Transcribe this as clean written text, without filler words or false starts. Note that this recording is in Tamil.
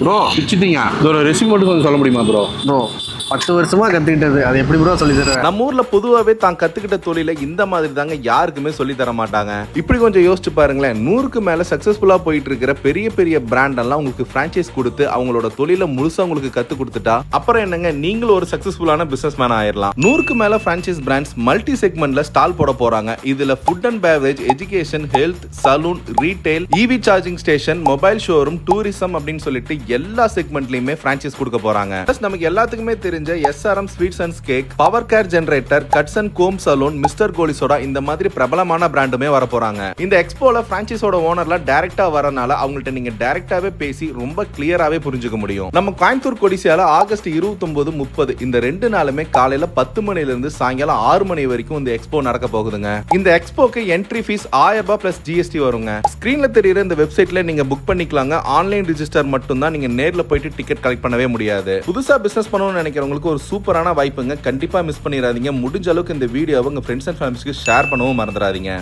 ப்ரோ பிச்சிட்டீங்க. இதோட ரெசிபி மட்டும் கொஞ்சம் சொல்ல முடியுமா ப்ரோ? ப்ரோ 10 வருஷமா கத்துக்கிட்டது, அது எப்படி ப்ரோ சொல்லி தருவேன்? நம்ம ஊர்ல பொதுவாவே தான் கத்துக்கிட்ட தொழில இந்த மாதிரி தாங்க யாருக்குமே சொல்லி தர மாட்டாங்க. இப்படி கொஞ்சம் யோசிச்சு பாருங்களேன். 100க்கு மேல சக்சஸ்ஃபுல்லா போயிட்டு இருக்கிற பெரிய பெரிய பிராண்ட் எல்லாம் உங்களுக்கு பிரான்ச்சைஸ் கொடுத்து அவங்களோட தொழில முழுசா உங்களுக்கு கத்து கொடுத்துட்டா அப்புறம் என்னங்க, நீங்களும் ஒரு சக்சஸ்ஃபுல்லான பிசினஸ் மேன் ஆயிரலாம். 100க்கு மேல பிரான்ச்சைஸ் பிராண்ட்ஸ் மல்டி செக்மெண்ட்ல ஸ்டால் போட போறாங்க. இதுல food and beverage, education, health, salon, retail, EV charging station, mobile showroom, tourism அப்படின்னு சொல்லிட்டு எல்லா செக்மெண்ட்லயுமே பிரான்ச்சைஸ் கொடுக்க போறாங்க. நமக்கு எல்லாத்துக்குமே தெரிஞ்ச SRM sweets and cake, power care generator, cuts and comb salon, mister Goli soda இந்த மாதிரி பிரபலமான பிராண்டுமே வர போறாங்க. இந்த எக்ஸ்போல பிரான்ச்சைஸோட ஓனர்ல டைரக்டா வரனால அவங்கள்ட்ட நீங்க டைரக்டாவே பேசி ரொம்ப கிளியராவே புரிஞ்சுக்க முடியும். நம்ம கோயம்புத்தூர் கொடிசியால ஆகஸ்ட் 29, 30 இந்த 2 நாளுமே காலையில 10 மணில இருந்து சாயங்காலம் 6 மணி வரைக்கும் இந்த எக்ஸ்போ நடக்க போகுதுங்க. இந்த எக்ஸ்போக்கு என்ட்ரி ஃபீஸ் 1000 ரூபாய் பிளஸ் GST வருங்க. ஸ்கிரீன்ல தெரியுற இந்த வெப்சைட்ல நீங்க புக் பண்ணிக்கலாங்க. ஆன்லைன் ரிஜிஸ்டர் மட்டும் தான், நீங்க நேர்ல போயிட்டு டிக்கெட் கலெக்ட் பண்ணவே முடியாது. புதுசா பிசினஸ் பண்ணணும்னு நினைக்கிறவங்களுக்கு ஒரு சூப்பரான வாய்ப்புங்க. கண்டிப்பா மிஸ் பண்ணிடாதீங்க. முடிஞ்ச அளவுக்கு இந்த வீடியோவை உங்க ஃப்ரெண்ட்ஸ் அண்ட் ஃபேமிலிஸ்க்கு ஷேர் பண்ணவும் மறந்துடாதீங்க.